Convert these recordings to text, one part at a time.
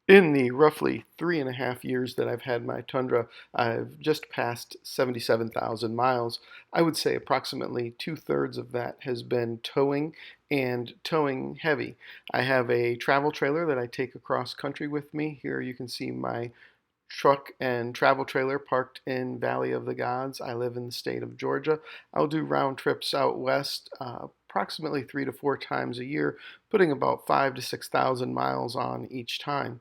In the roughly 3.5 years that I've had my Tundra, I've just passed 77,000 miles. I would say approximately 2/3 of that has been towing and towing heavy. I have a travel trailer that I take across country with me. Here you can see my truck and travel trailer parked in Valley of the Gods. I live in the state of Georgia. I'll do round trips out west approximately 3 to 4 times a year, putting about 5 to 6 thousand miles on each time.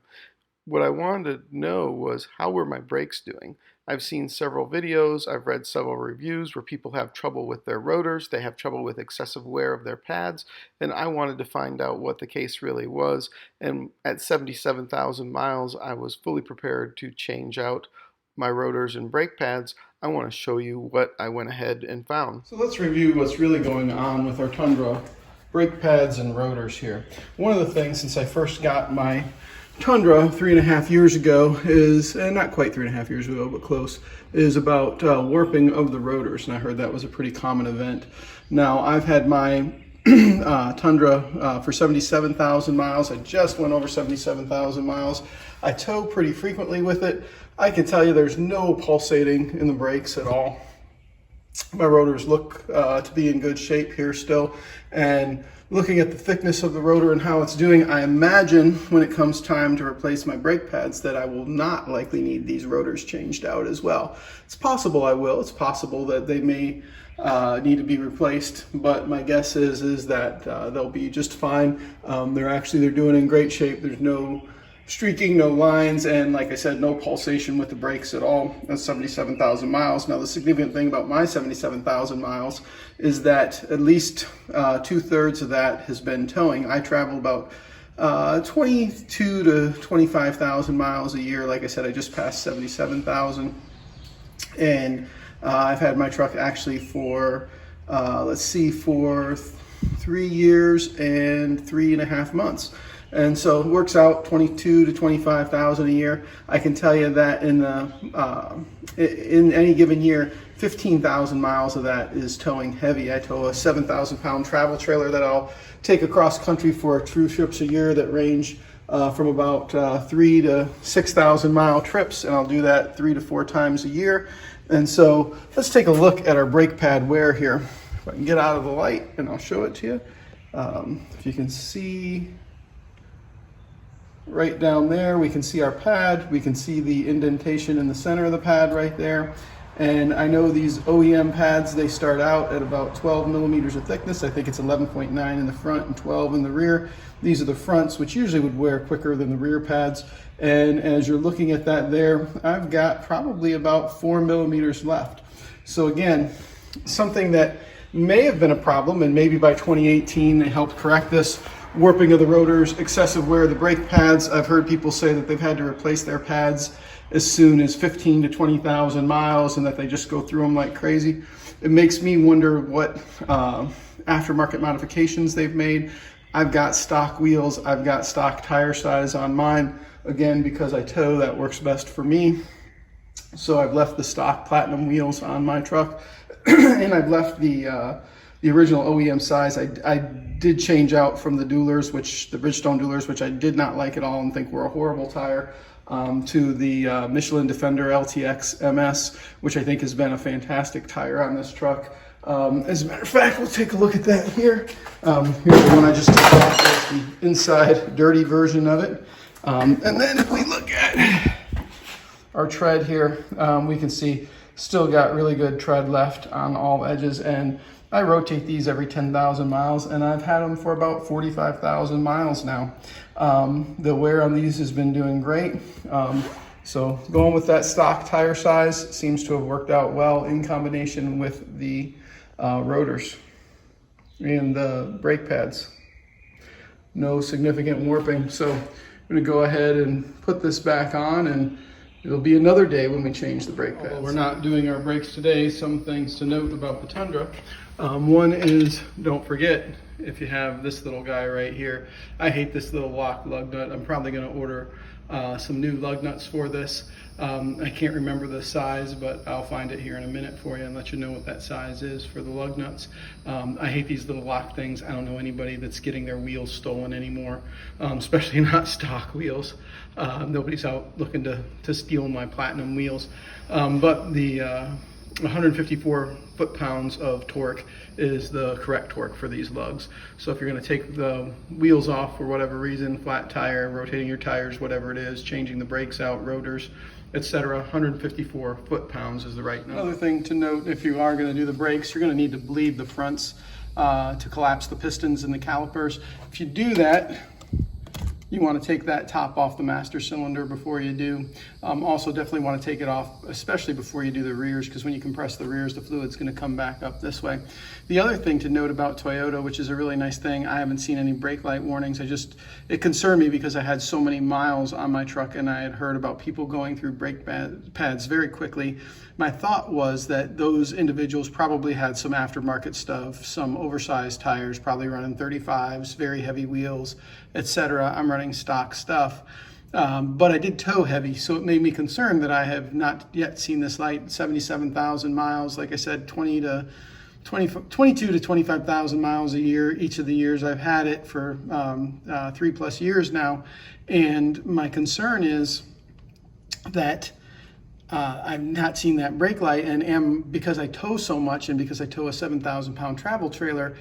What I wanted to know was, how were my brakes doing? I've seen several videos, I've read several reviews where people have trouble with their rotors, they have trouble with excessive wear of their pads, and I wanted to find out what the case really was. And at 77,000 miles, I was fully prepared to change out my rotors and brake pads. I want to show you what I went ahead and found. So let's review what's really going on with our Tundra brake pads and rotors here. One of the things, since I first got my Tundra 3.5 years ago is, and not quite 3.5 years ago, but close, is about warping of the rotors. And I heard that was a pretty common event. Now, I've had my Tundra for 77,000 miles. I just went over 77,000 miles. I tow pretty frequently with it. I can tell you there's no pulsating in the brakes at all. My rotors look to be in good shape here still, and looking at the thickness of the rotor and how it's doing, I imagine when it comes time to replace my brake pads that I will not likely need these rotors changed out as well. It's possible I will. It's possible that they may need to be replaced, but my guess is that they'll be just fine. They're doing in great shape. There's no streaking, no lines, and like I said, no pulsation with the brakes at all. That's 77,000 miles. Now, the significant thing about my 77,000 miles is that at least 2/3 of that has been towing. I travel about 22 to 25,000 miles a year. Like I said, I just passed 77,000, and I've had my truck actually for for 3 years and 3.5 months. And so it works out 22 to 25,000 a year. I can tell you that in any given year, 15,000 miles of that is towing heavy. I tow a 7,000-pound travel trailer that I'll take across country for 2 trips a year that range from about 3 to 6,000 mile trips, and I'll do that 3 to 4 times a year. And so let's take a look at our brake pad wear here. If I can get out of the light, and I'll show it to you. If you can see right down there, we can see our pad. We can see the indentation in the center of the pad right there. And I know these OEM pads, they start out at about 12 millimeters of thickness. I think it's 11.9 in the front and 12 in the rear. These are the fronts, which usually would wear quicker than the rear pads. And as you're looking at that there, I've got probably about 4 millimeters left. So again, something that may have been a problem, and maybe by 2018 they helped correct this: warping of the rotors, excessive wear of the brake pads. I've heard people say that they've had to replace their pads as soon as 15 to 20,000 miles, and that they just go through them like crazy. It makes me wonder what aftermarket modifications they've made. I've got stock wheels, I've got stock tire size on mine. Again, because I tow, that works best for me. So I've left the stock platinum wheels on my truck, and I've left the original OEM size. I did change out from the Duelers, the Bridgestone Duelers, which I did not like at all and think were a horrible tire, to the Michelin Defender LTX MS, which I think has been a fantastic tire on this truck. As a matter of fact, we'll take a look at that here. Here's the one I just took off. That's the inside dirty version of it. And then if we look at our tread here, we can see still got really good tread left on all edges, and I rotate these every 10,000 miles, and I've had them for about 45,000 miles now. The wear on these has been doing great. So going with that stock tire size seems to have worked out well in combination with the rotors and the brake pads. No significant warping. So I'm gonna go ahead and put this back on, and it'll be another day when we change the brake pads. Although we're not doing our brakes today, some things to note about the Tundra. One is, don't forget, if you have this little guy right here, I hate this little lock lug nut. I'm probably going to order some new lug nuts for this. I can't remember the size, but I'll find it here in a minute for you and let you know what that size is for the lug nuts. I hate these little lock things. I don't know anybody that's getting their wheels stolen anymore, especially not stock wheels. Nobody's out looking to steal my platinum wheels. But the 154 foot-pounds of torque is the correct torque for these lugs. So if you're going to take the wheels off for whatever reason, flat tire, rotating your tires, whatever it is, changing the brakes out, rotors, etc., 154 foot-pounds is the right number. Another thing to note, if you are going to do the brakes, you're going to need to bleed the fronts to collapse the pistons and the calipers. If you do that, you want to take that top off the master cylinder before you do. Also definitely want to take it off, especially before you do the rears, because when you compress the rears, the fluid's going to come back up this way. The other thing to note about Toyota, which is a really nice thing, I haven't seen any brake light warnings. It concerned me because I had so many miles on my truck and I had heard about people going through brake pads very quickly. My thought was that those individuals probably had some aftermarket stuff, some oversized tires, probably running 35s, very heavy wheels, etc. I'm running stock stuff. But I did tow heavy, so it made me concerned that I have not yet seen this light. 77,000 miles, like I said, 22 to 25,000 miles a year. Each of the years I've had it for 3+ years now. And my concern is that I've not seen that brake light, and because I tow so much and because I tow a 7,000-pound travel trailer,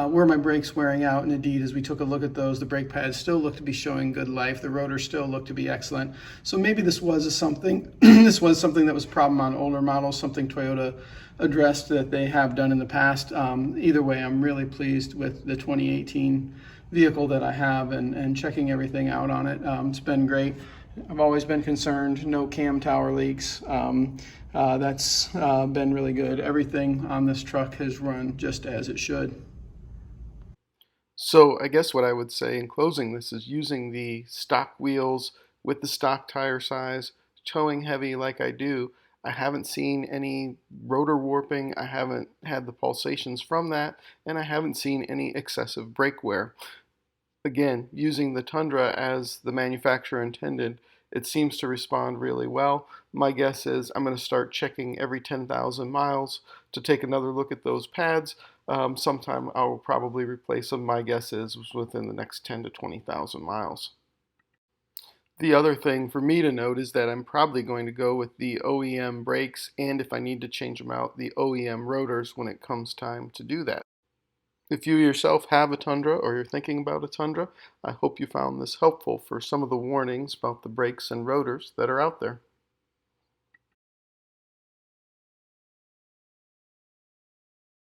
were my brakes wearing out? And indeed, as we took a look at those, the brake pads still look to be showing good life. The rotors still look to be excellent. So maybe this was something this was something that was a problem on older models, something Toyota addressed that they have done in the past. Either way, I'm really pleased with the 2018 vehicle that I have and checking everything out on it. It's been great. I've always been concerned, no cam tower leaks. That's been really good. Everything on this truck has run just as it should. So I guess what I would say in closing this is using the stock wheels with the stock tire size, towing heavy like I do, I haven't seen any rotor warping, I haven't had the pulsations from that, and I haven't seen any excessive brake wear. Again, using the Tundra as the manufacturer intended, it seems to respond really well. My guess is I'm going to start checking every 10,000 miles to take another look at those pads. Sometime I will probably replace them. My guess is within the next 10 to 20,000 miles. The other thing for me to note is that I'm probably going to go with the OEM brakes, and if I need to change them out, the OEM rotors when it comes time to do that. If you yourself have a Tundra or you're thinking about a Tundra, I hope you found this helpful for some of the warnings about the brakes and rotors that are out there.